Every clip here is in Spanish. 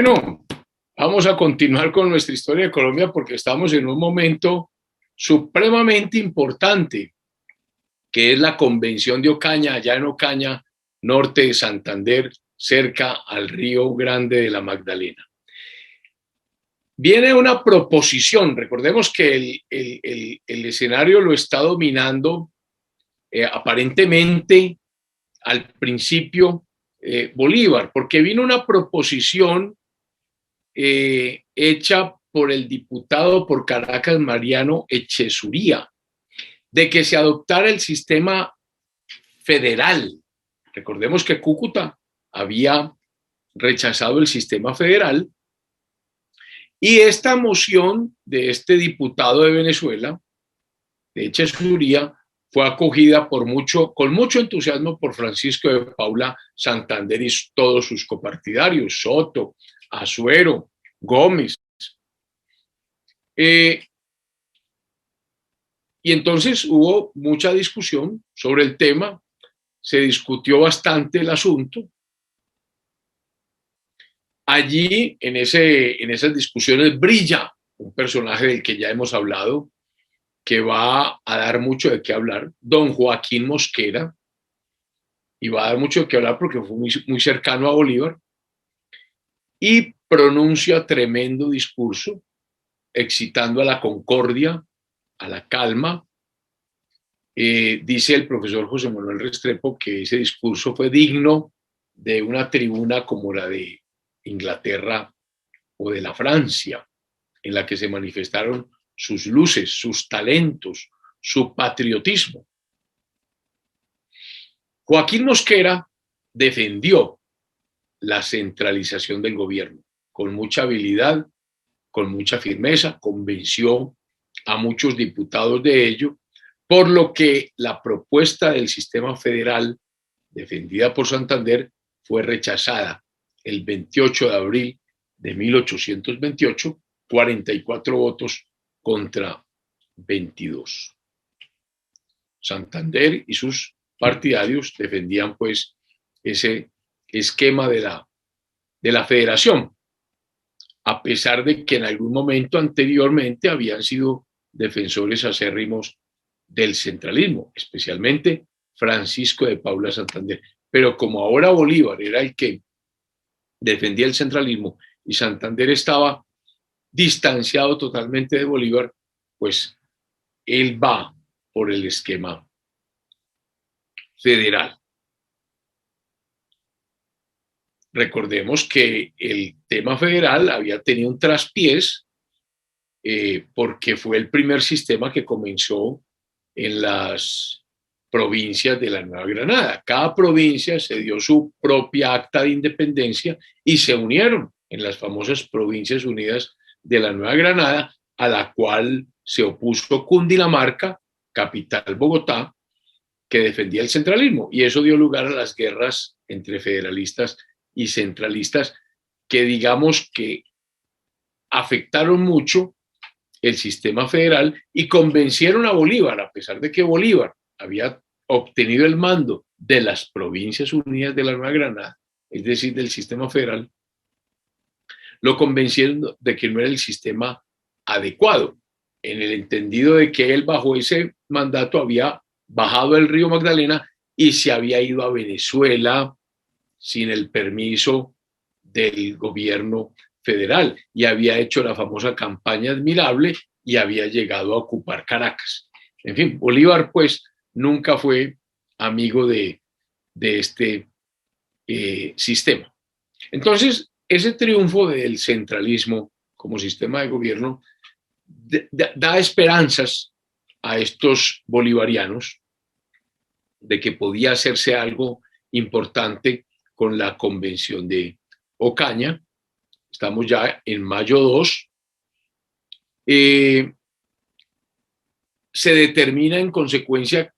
Bueno, vamos a continuar con nuestra historia de Colombia porque estamos en un momento supremamente importante, que es la Convención de Ocaña, allá en Ocaña, norte de Santander, cerca al Río Grande de la Magdalena. Viene una proposición, recordemos que el escenario lo está dominando aparentemente al principio Bolívar, porque vino una proposición hecha por el diputado por Caracas, Mariano Echezuría, de que se adoptara el sistema federal. Recordemos que Cúcuta había rechazado el sistema federal y esta moción de este diputado de Venezuela, de Echezuría, fue acogida con mucho entusiasmo por Francisco de Paula Santander y todos sus copartidarios, Soto, Azuero, Gómez. Y entonces hubo mucha discusión sobre el tema, se discutió bastante el asunto. Allí, en esas discusiones, brilla un personaje del que ya hemos hablado, que va a dar mucho de qué hablar, don Joaquín Mosquera, y va a dar mucho de qué hablar porque fue muy cercano a Bolívar, y pronuncia tremendo discurso, excitando a la concordia, a la calma. Dice el profesor José Manuel Restrepo que ese discurso fue digno de una tribuna como la de Inglaterra o de la Francia, en la que se manifestaron sus luces, sus talentos, su patriotismo. Joaquín Mosquera defendió la centralización del gobierno con mucha habilidad, con mucha firmeza, convenció a muchos diputados de ello, por lo que la propuesta del sistema federal defendida por Santander fue rechazada el 28 de abril de 1828, 44 votos contra 22. Santander y sus partidarios defendían pues ese esquema de la federación, a pesar de que en algún momento anteriormente habían sido defensores acérrimos del centralismo, especialmente Francisco de Paula Santander. Pero como ahora Bolívar era el que defendía el centralismo y Santander estaba distanciado totalmente de Bolívar, pues él va por el esquema federal. Recordemos que el tema federal había tenido un traspiés porque fue el primer sistema que comenzó en las provincias de la Nueva Granada. Cada provincia se dio su propia acta de independencia y se unieron en las famosas Provincias Unidas de la Nueva Granada, a la cual se opuso Cundinamarca, capital Bogotá, que defendía el centralismo, y eso dio lugar a las guerras entre federalistas y centralistas, que digamos que afectaron mucho el sistema federal y convencieron a Bolívar, a pesar de que Bolívar había obtenido el mando de las Provincias Unidas de la Nueva Granada, es decir, del sistema federal, lo convencieron de que no era el sistema adecuado, en el entendido de que él bajo ese mandato había bajado el río Magdalena y se había ido a Venezuela sin el permiso del gobierno federal y había hecho la famosa campaña admirable y había llegado a ocupar Caracas. En fin, Bolívar pues nunca fue amigo de este sistema. Entonces, ese triunfo del centralismo como sistema de gobierno da esperanzas a estos bolivarianos de que podía hacerse algo importante con la Convención de Ocaña. Estamos ya en mayo 2. Se determina en consecuencia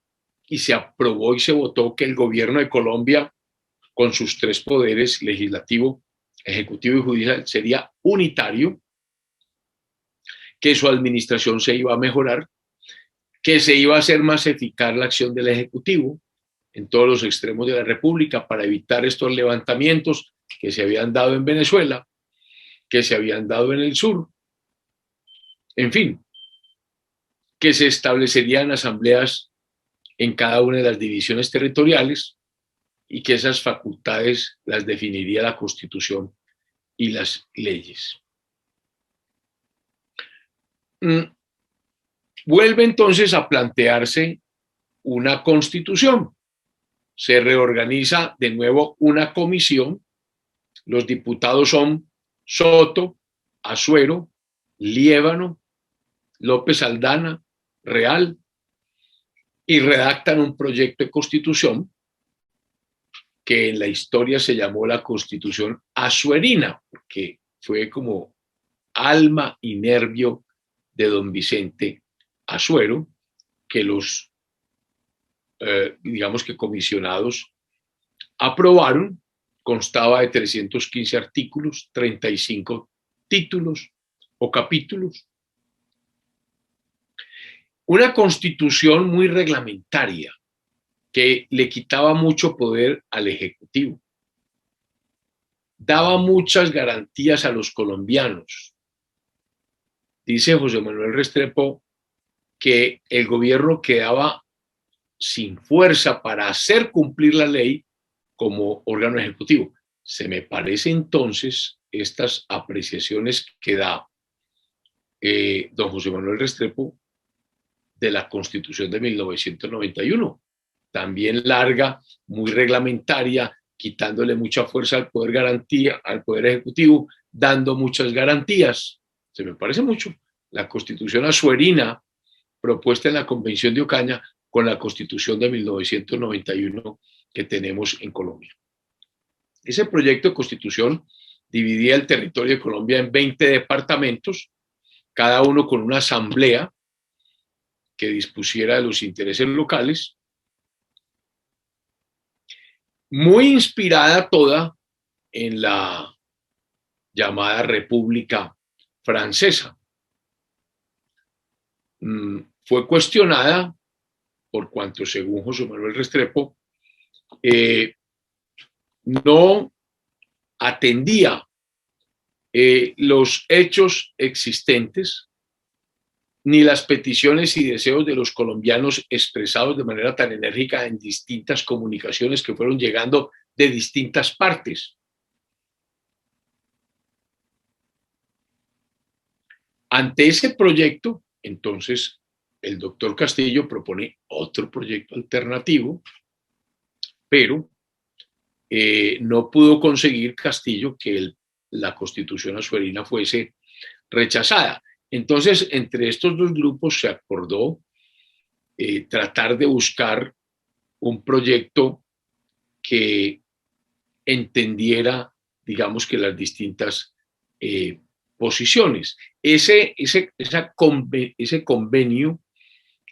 y se aprobó y se votó que el gobierno de Colombia, con sus tres poderes, legislativo, ejecutivo y judicial, sería unitario, que su administración se iba a mejorar, que se iba a hacer más eficaz la acción del ejecutivo en todos los extremos de la República para evitar estos levantamientos que se habían dado en Venezuela, que se habían dado en el sur. En fin, que se establecerían asambleas en cada una de las divisiones territoriales y que esas facultades las definiría la Constitución y las leyes. Vuelve entonces a plantearse una constitución. Se reorganiza de nuevo una comisión. Los diputados son Soto, Azuero, Liévano, López Aldana, Real, y redactan un proyecto de constitución que en la historia se llamó la Constitución Azuerina, porque fue como alma y nervio de don Vicente Azuero, que los, digamos que comisionados aprobaron. Constaba de 315 artículos, 35 títulos o capítulos. Una constitución muy reglamentaria que le quitaba mucho poder al Ejecutivo. Daba muchas garantías a los colombianos. Dice José Manuel Restrepo que el gobierno quedaba sin fuerza para hacer cumplir la ley como órgano ejecutivo. Se me parece entonces estas apreciaciones que da don José Manuel Restrepo de la Constitución de 1991, también larga, muy reglamentaria, quitándole mucha fuerza al poder garantía, al poder ejecutivo, dando muchas garantías. Se me parece mucho la Constitución azuerina propuesta en la Convención de Ocaña con la Constitución de 1991 que tenemos en Colombia. Ese proyecto de constitución dividía el territorio de Colombia en 20 departamentos, cada uno con una asamblea que dispusiera de los intereses locales, muy inspirada toda en la llamada República Francesa. Fue cuestionada por cuanto, según José Manuel Restrepo, no atendía los hechos existentes ni las peticiones y deseos de los colombianos expresados de manera tan enérgica en distintas comunicaciones que fueron llegando de distintas partes. Ante ese proyecto, entonces, el doctor Castillo propone otro proyecto alternativo, pero no pudo conseguir Castillo que la Constitución azuerina fuese rechazada. Entonces, entre estos dos grupos se acordó tratar de buscar un proyecto que entendiera, digamos que las distintas posiciones. Ese convenio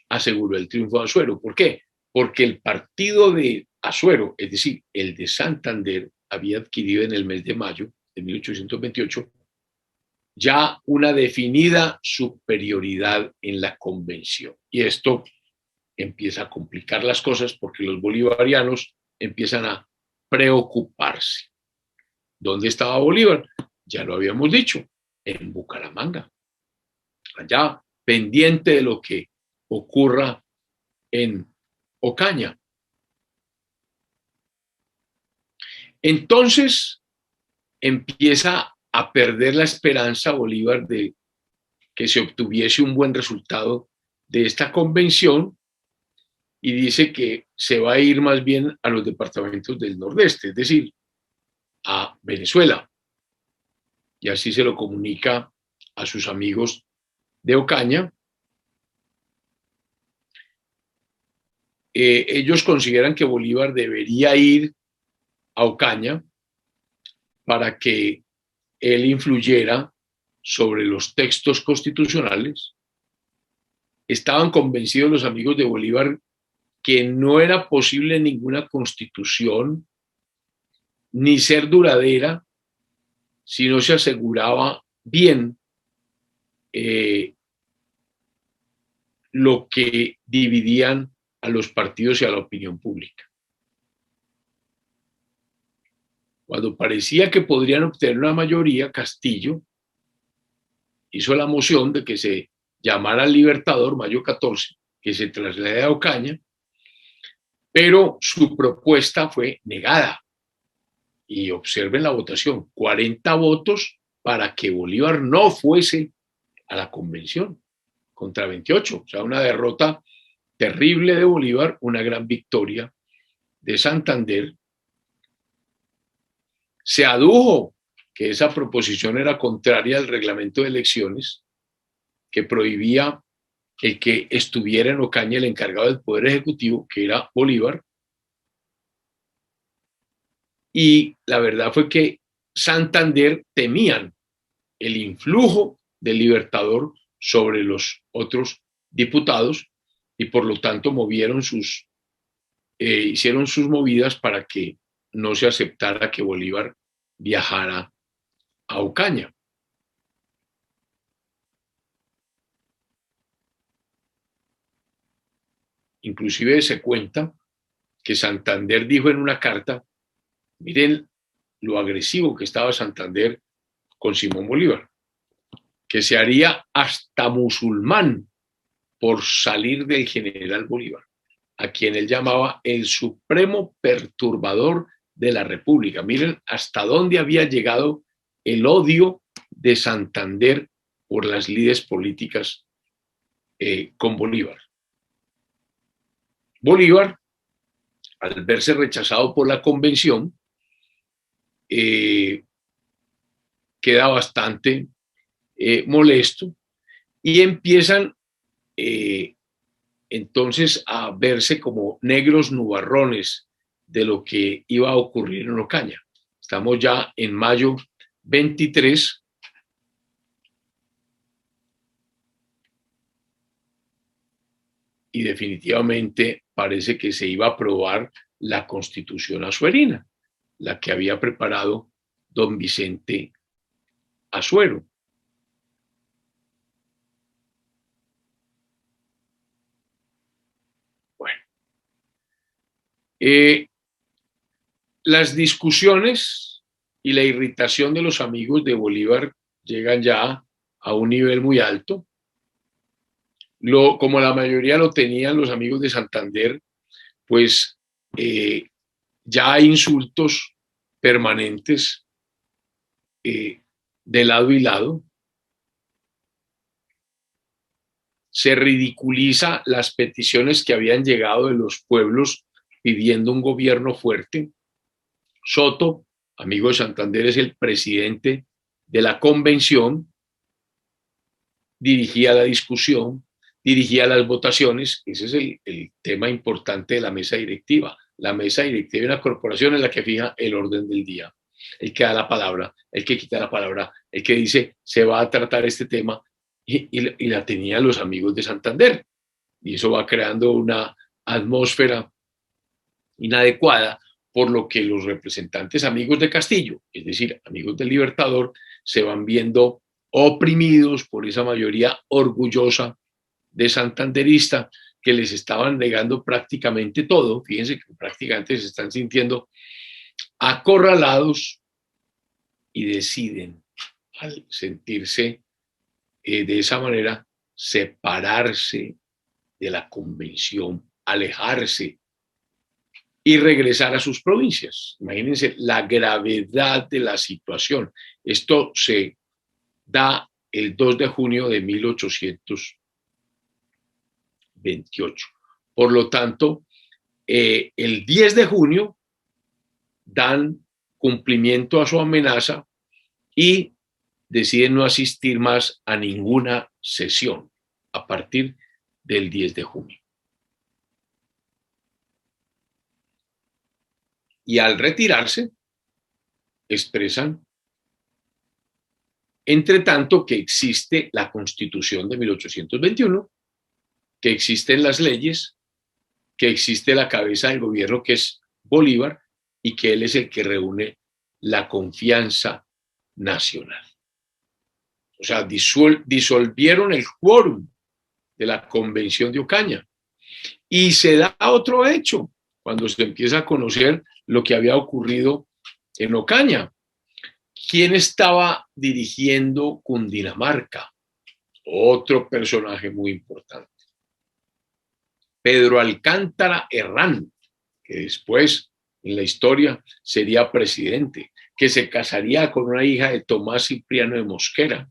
aseguró el triunfo de Azuero. ¿Por qué? Porque el partido de Azuero, es decir, el de Santander, había adquirido en el mes de mayo de 1828 ya una definida superioridad en la convención. Y esto empieza a complicar las cosas porque los bolivarianos empiezan a preocuparse. ¿Dónde estaba Bolívar? Ya lo habíamos dicho, en Bucaramanga, allá pendiente de lo que ocurra en Ocaña. Entonces empieza a perder la esperanza Bolívar de que se obtuviese un buen resultado de esta convención y dice que se va a ir más bien a los departamentos del Nordeste, es decir, a Venezuela. Y así se lo comunica a sus amigos de Ocaña. Ellos consideran que Bolívar debería ir a Ocaña para que él influyera sobre los textos constitucionales. Estaban convencidos los amigos de Bolívar que no era posible ninguna constitución ni ser duradera si no se aseguraba bien lo que dividían a los partidos y a la opinión pública. Cuando parecía que podrían obtener una mayoría, Castillo hizo la moción de que se llamara al Libertador, mayo 14, que se traslade a Ocaña, pero su propuesta fue negada. Y observen la votación, 40 votos para que Bolívar no fuese a la convención, contra 28, o sea, una derrota terrible de Bolívar, una gran victoria de Santander. Se adujo que esa proposición era contraria al reglamento de elecciones, que prohibía el que estuviera en Ocaña el encargado del Poder Ejecutivo, que era Bolívar. Y la verdad fue que Santander temían el influjo del Libertador sobre los otros diputados y por lo tanto hicieron sus movidas para que no se aceptara que Bolívar viajara a Ocaña. Inclusive se cuenta que Santander dijo en una carta, miren lo agresivo que estaba Santander con Simón Bolívar, que se haría hasta musulmán por salir del general Bolívar, a quien él llamaba el supremo perturbador de la República. Miren hasta dónde había llegado el odio de Santander por las lides políticas con Bolívar. Bolívar, al verse rechazado por la convención, queda bastante molesto y empiezan entonces a verse como negros nubarrones de lo que iba a ocurrir en Ocaña. Estamos ya en mayo 23 y definitivamente parece que se iba a aprobar la Constitución Azuerina, la que había preparado don Vicente Azuero. Bueno, las discusiones y la irritación de los amigos de Bolívar llegan ya a un nivel muy alto. Como la mayoría lo tenían los amigos de Santander, pues ya hay insultos permanentes de lado y lado. Se ridiculiza las peticiones que habían llegado de los pueblos pidiendo un gobierno fuerte. Soto, amigo de Santander, es el presidente de la convención, dirigía la discusión, dirigía las votaciones. Ese es el tema importante de la mesa directiva. La mesa directiva de una corporación es la que fija el orden del día, el que da la palabra, el que quita la palabra, el que dice se va a tratar este tema, y la tenían los amigos de Santander. Y eso va creando una atmósfera inadecuada, por lo que los representantes amigos de Castillo, es decir, amigos del Libertador, se van viendo oprimidos por esa mayoría orgullosa de santanderista que les estaban negando prácticamente todo. Fíjense que prácticamente se están sintiendo acorralados y deciden, al sentirse de esa manera, separarse de la convención, alejarse y regresar a sus provincias. Imagínense la gravedad de la situación. Esto se da el 2 de junio de 1828. Por lo tanto, el 10 de junio dan cumplimiento a su amenaza y deciden no asistir más a ninguna sesión a partir del 10 de junio. Y al retirarse, expresan, entre tanto, que existe la Constitución de 1821, que existen las leyes, que existe la cabeza del gobierno, que es Bolívar, y que él es el que reúne la confianza nacional. O sea, disolvieron el quórum de la Convención de Ocaña. Y se da otro hecho, cuando se empieza a conocer lo que había ocurrido en Ocaña. ¿Quién estaba dirigiendo Cundinamarca? otro personaje muy importante. Pedro Alcántara Herrán, que después en la historia sería presidente, que se casaría con una hija de Tomás Cipriano de Mosquera,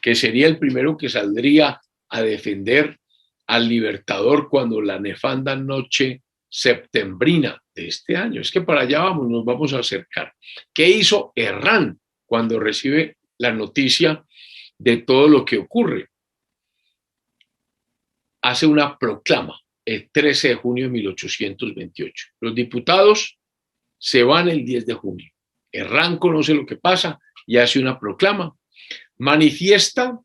que sería el primero que saldría a defender al Libertador cuando la nefanda noche septembrina de este año. Es que para allá vamos, nos vamos a acercar. ¿Qué hizo Herrán cuando recibe la noticia de todo lo que ocurre? Hace una proclama el 13 de junio de 1828. Los diputados se van el 10 de junio. Herrán conoce lo que pasa y hace una proclama. Manifiesta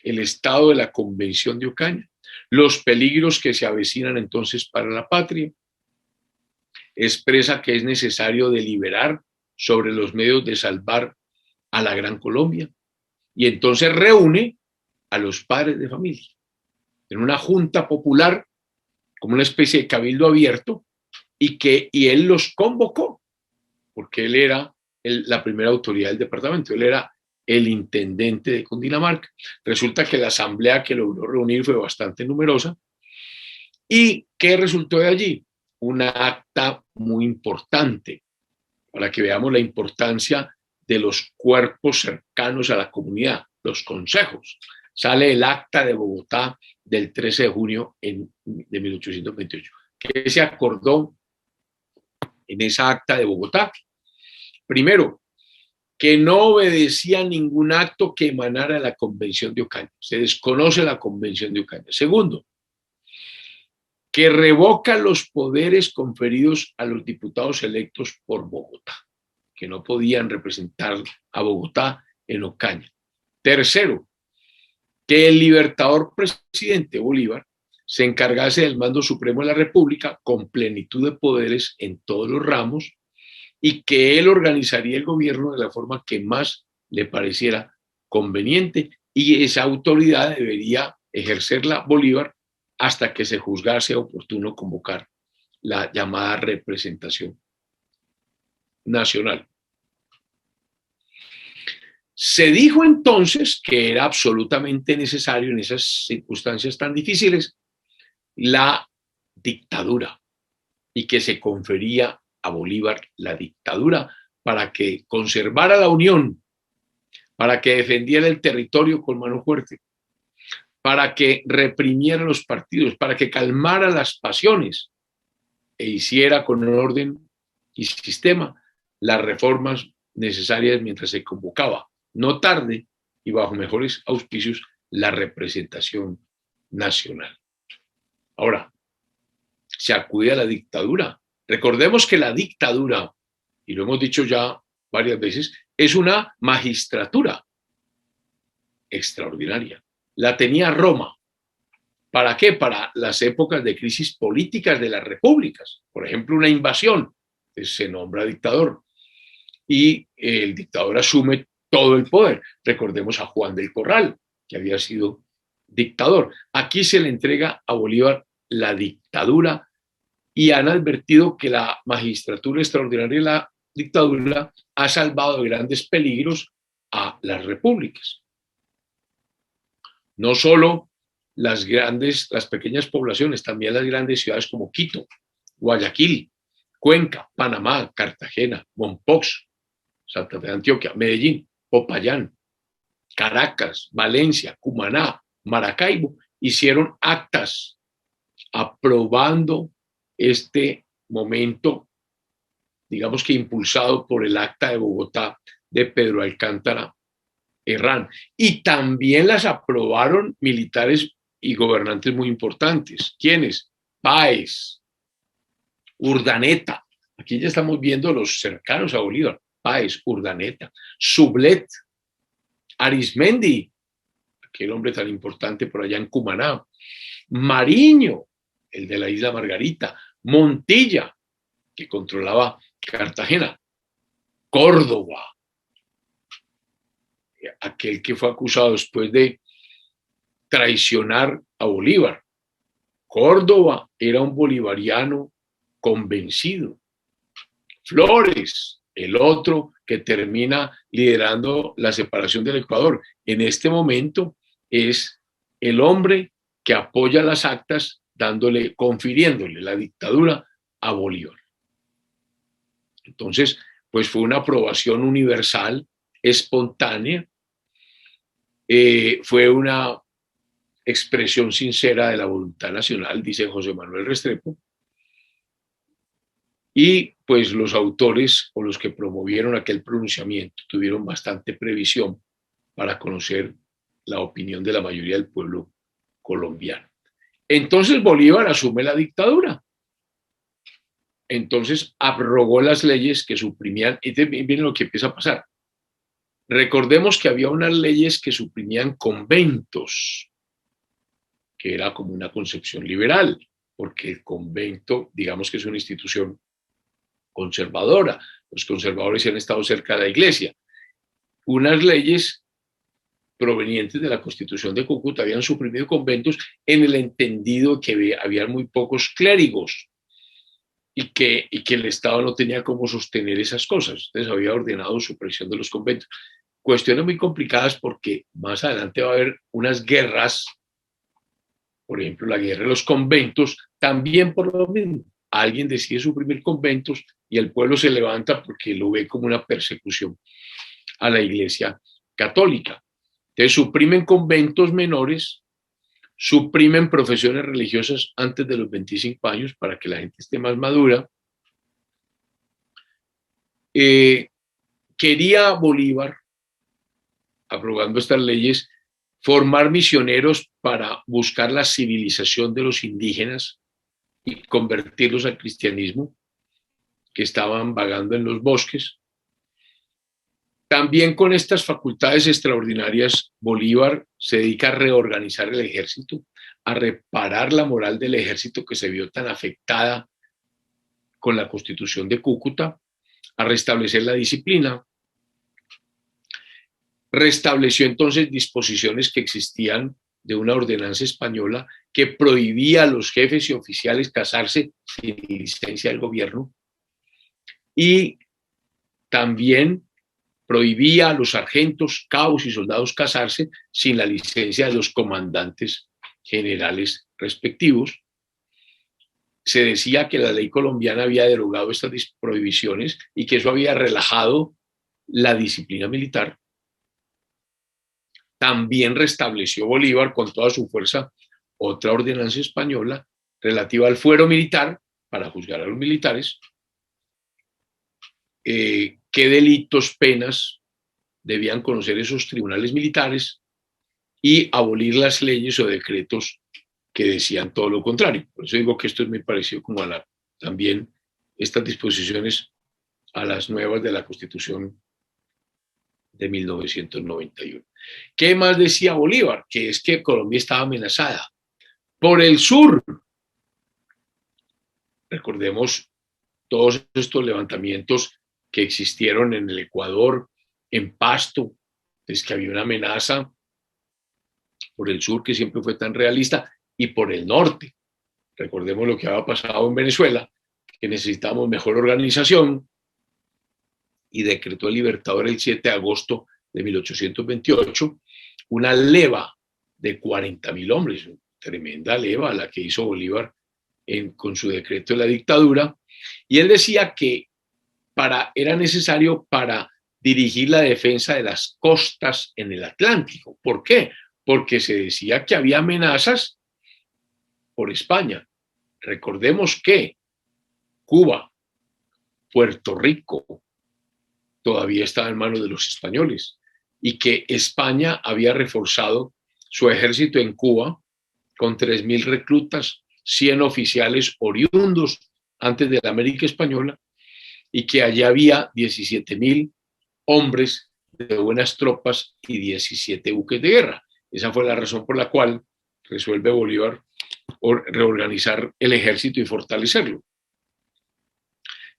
el estado de la Convención de Ocaña, los peligros que se avecinan entonces para la patria. Expresa que es necesario deliberar sobre los medios de salvar a la Gran Colombia. Y entonces reúne a los padres de familia en una junta popular, como una especie de cabildo abierto, y él los convocó, porque él era la primera autoridad del departamento, él era el intendente de Cundinamarca. Resulta que la asamblea que logró reunir fue bastante numerosa. ¿Y qué resultó de allí? Una acta muy importante, para que veamos la importancia de los cuerpos cercanos a la comunidad, los consejos. Sale el acta de Bogotá del 13 de junio de 1828. ¿Qué se acordó en esa acta de Bogotá? Primero, que no obedecía ningún acto que emanara de la Convención de Ocaña. Se desconoce la Convención de Ocaña. Segundo, que revoca los poderes conferidos a los diputados electos por Bogotá, que no podían representar a Bogotá en Ocaña. Tercero, que el libertador presidente Bolívar se encargase del mando supremo de la República con plenitud de poderes en todos los ramos y que él organizaría el gobierno de la forma que más le pareciera conveniente y esa autoridad debería ejercerla Bolívar hasta que se juzgase oportuno convocar la llamada representación nacional. Se dijo entonces que era absolutamente necesario en esas circunstancias tan difíciles la dictadura y que se confería a Bolívar la dictadura para que conservara la unión, para que defendiera el territorio con mano fuerte, para que reprimiera los partidos, para que calmara las pasiones e hiciera con orden y sistema las reformas necesarias mientras se convocaba, no tarde y bajo mejores auspicios, la representación nacional. Ahora, se acude a la dictadura. Recordemos que la dictadura, y lo hemos dicho ya varias veces, es una magistratura extraordinaria. La tenía Roma. ¿Para qué? Para las épocas de crisis políticas de las repúblicas. Por ejemplo, una invasión, se nombra dictador y el dictador asume todo el poder. Recordemos a Juan del Corral, que había sido dictador. Aquí se le entrega a Bolívar la dictadura y han advertido que la magistratura extraordinaria de la dictadura ha salvado de grandes peligros a las repúblicas. No solo las pequeñas poblaciones, también las grandes ciudades como Quito, Guayaquil, Cuenca, Panamá, Cartagena, Mompox, Santa Fe de Antioquia, Medellín, Popayán, Caracas, Valencia, Cumaná, Maracaibo, hicieron actas aprobando este momento, digamos que impulsado por el acta de Bogotá de Pedro Alcántara Herrán. Y también las aprobaron militares y gobernantes muy importantes. ¿Quiénes? Páez, Urdaneta. Aquí ya estamos viendo los cercanos a Bolívar. Páez, Urdaneta, Sublet, Arismendi, aquel hombre tan importante por allá en Cumaná, Mariño, el de la isla Margarita, Montilla, que controlaba Cartagena, Córdoba, aquel que fue acusado después de traicionar a Bolívar. Córdoba era un bolivariano convencido. Flores, el otro que termina liderando la separación del Ecuador, en este momento es el hombre que apoya las actas confiriéndole la dictadura a Bolívar. Entonces, pues fue una aprobación universal, espontánea, fue una expresión sincera de la voluntad nacional, dice José Manuel Restrepo, y pues los autores o los que promovieron aquel pronunciamiento tuvieron bastante previsión para conocer la opinión de la mayoría del pueblo colombiano. Entonces Bolívar asume la dictadura. Entonces abrogó las leyes que suprimían, y miren lo que empieza a pasar. Recordemos que había unas leyes que suprimían conventos, que era como una concepción liberal, porque el convento, digamos que es una institución conservadora. Los conservadores han estado cerca de la iglesia. Unas leyes provenientes de la Constitución de Cúcuta habían suprimido conventos en el entendido que había muy pocos clérigos y que el Estado no tenía cómo sostener esas cosas. Entonces había ordenado supresión de los conventos. Cuestiones muy complicadas porque más adelante va a haber unas guerras, por ejemplo, la guerra de los conventos, también por lo mismo. Alguien decide suprimir conventos y el pueblo se levanta porque lo ve como una persecución a la Iglesia católica. Entonces suprimen conventos menores, suprimen profesiones religiosas antes de los 25 años para que la gente esté más madura. Quería Bolívar, aprobando estas leyes, formar misioneros para buscar la civilización de los indígenas y convertirlos al cristianismo, que estaban vagando en los bosques. También con estas facultades extraordinarias, Bolívar se dedica a reorganizar el ejército, a reparar la moral del ejército que se vio tan afectada con la Constitución de Cúcuta, a restablecer la disciplina. Restableció entonces disposiciones que existían de una ordenanza española que prohibía a los jefes y oficiales casarse sin licencia del gobierno, y también prohibía a los sargentos, cabos y soldados casarse sin la licencia de los comandantes generales respectivos. Se decía que la ley colombiana había derogado estas prohibiciones y que eso había relajado la disciplina militar. También restableció Bolívar con toda su fuerza otra ordenanza española relativa al fuero militar para juzgar a los militares, qué delitos, penas debían conocer esos tribunales militares y abolir las leyes o decretos que decían todo lo contrario. Por eso digo que esto es muy parecido como a también estas disposiciones a las nuevas de la Constitución de 1991. ¿Qué más decía Bolívar? Que es que Colombia estaba amenazada por el sur. Recordemos todos estos levantamientos que existieron en el Ecuador, en Pasto, es que había una amenaza por el sur que siempre fue tan realista, y por el norte. Recordemos lo que había pasado en Venezuela, que necesitamos mejor organización, y decretó el Libertador el 7 de agosto de 1828 una leva de 40.000 hombres, tremenda leva la que hizo Bolívar con su decreto de la dictadura, y él decía que era necesario para dirigir la defensa de las costas en el Atlántico. ¿Por qué? Porque se decía que había amenazas por España. Recordemos que Cuba, Puerto Rico, todavía estaba en manos de los españoles y que España había reforzado su ejército en Cuba con 3.000 reclutas, 100 oficiales oriundos antes de la América Española, y que allí había 17.000 hombres de buenas tropas y 17 buques de guerra. Esa fue la razón por la cual resuelve Bolívar reorganizar el ejército y fortalecerlo.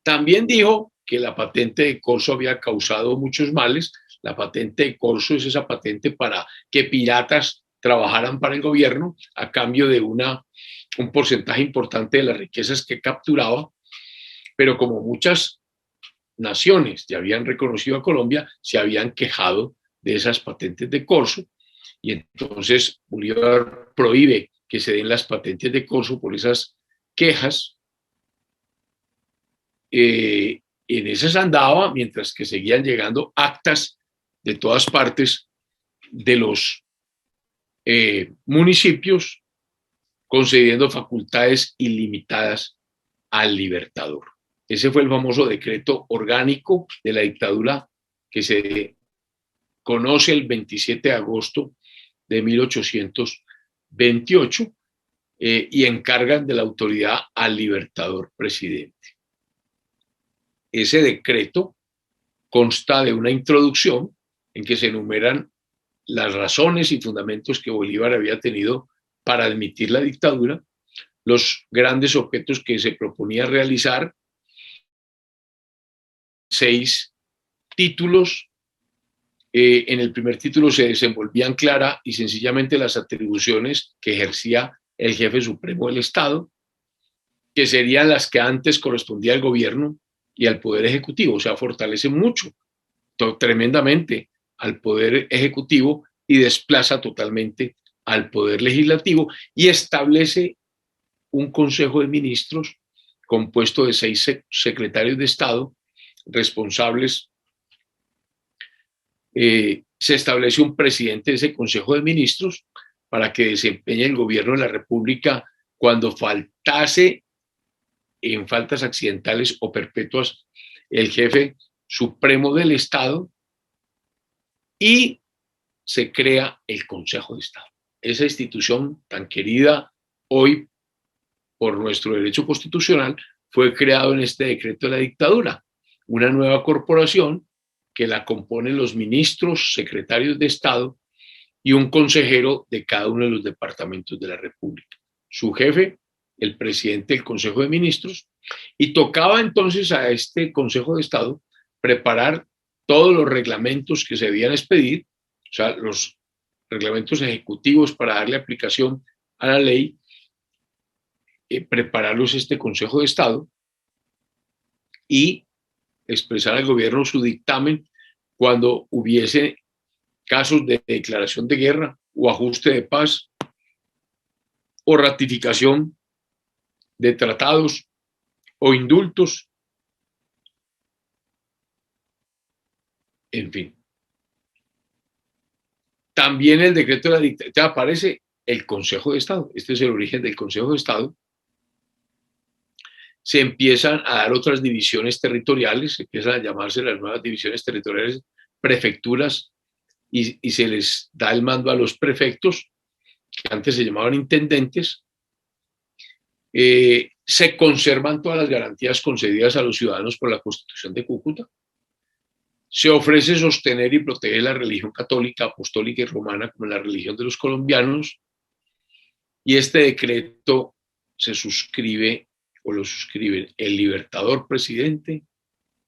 También dijo que la patente de corso había causado muchos males. La patente de corso es esa patente para que piratas trabajaran para el gobierno a cambio de un porcentaje importante de las riquezas que capturaba, pero como muchas naciones ya habían reconocido a Colombia, se habían quejado de esas patentes de corso, y entonces Bolívar prohíbe que se den las patentes de corso por esas quejas. En esas andaba, mientras que seguían llegando actas de todas partes de los municipios concediendo facultades ilimitadas al Libertador. Ese fue el famoso decreto orgánico de la dictadura que se conoce el 27 de agosto de 1828 y encargan de la autoridad al Libertador presidente. Ese decreto consta de una introducción en que se enumeran las razones y fundamentos que Bolívar había tenido para admitir la dictadura, los grandes objetos que se proponía realizar, 6 títulos. En el primer título se desenvolvían clara y sencillamente las atribuciones que ejercía el jefe supremo del Estado, que serían las que antes correspondía al gobierno y al Poder Ejecutivo. O sea, fortalece mucho, tremendamente al Poder Ejecutivo y desplaza totalmente al Poder Legislativo y establece un Consejo de Ministros compuesto de 6 secretarios de Estado responsables. Se establece un presidente de ese Consejo de Ministros para que desempeñe el gobierno de la República cuando faltase en faltas accidentales o perpetuas el jefe supremo del Estado, y se crea el Consejo de Estado. Esa institución tan querida hoy por nuestro derecho constitucional fue creado en este decreto de la dictadura, una nueva corporación que la componen los ministros, secretarios de Estado y un consejero de cada uno de los departamentos de la República. Su jefe, el presidente del Consejo de Ministros, y tocaba entonces a este Consejo de Estado preparar todos los reglamentos que se debían expedir, o sea, los reglamentos ejecutivos para darle aplicación a la ley, prepararlos este Consejo de Estado y expresar al gobierno su dictamen cuando hubiese casos de declaración de guerra o ajuste de paz o ratificación de tratados o indultos, en fin. También el decreto de la dictadura aparece el Consejo de Estado. Este es el origen del Consejo de Estado. Se empiezan a dar otras divisiones territoriales, se empiezan a llamarse las nuevas divisiones territoriales, prefecturas, y se les da el mando a los prefectos, que antes se llamaban intendentes. Se conservan todas las garantías concedidas a los ciudadanos por la Constitución de Cúcuta. Se ofrece sostener y proteger la religión católica, apostólica y romana como la religión de los colombianos, y este decreto se suscribe o lo suscriben el Libertador presidente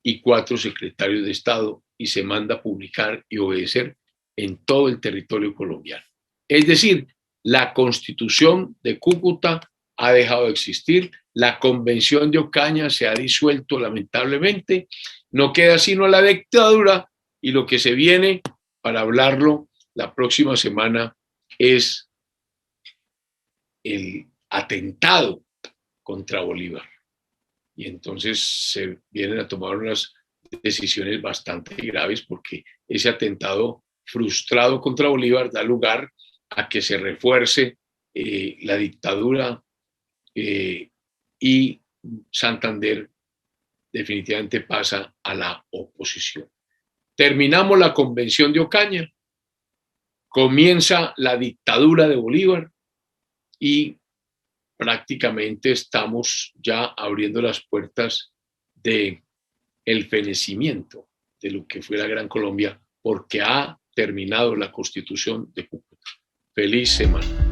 y 4 secretarios de Estado, y se manda a publicar y obedecer en todo el territorio colombiano. Es decir, la Constitución de Cúcuta ha dejado de existir, la Convención de Ocaña se ha disuelto lamentablemente, no queda sino la dictadura, y lo que se viene para hablarlo la próxima semana es el atentado contra Bolívar. Y entonces se vienen a tomar unas decisiones bastante graves, porque ese atentado frustrado contra Bolívar da lugar a que se refuerce la dictadura, y Santander definitivamente pasa a la oposición. Terminamos la Convención de Ocaña, comienza la dictadura de Bolívar y prácticamente estamos ya abriendo las puertas del fenecimiento de lo que fue la Gran Colombia, porque ha terminado la Constitución de Cúcuta. Feliz semana.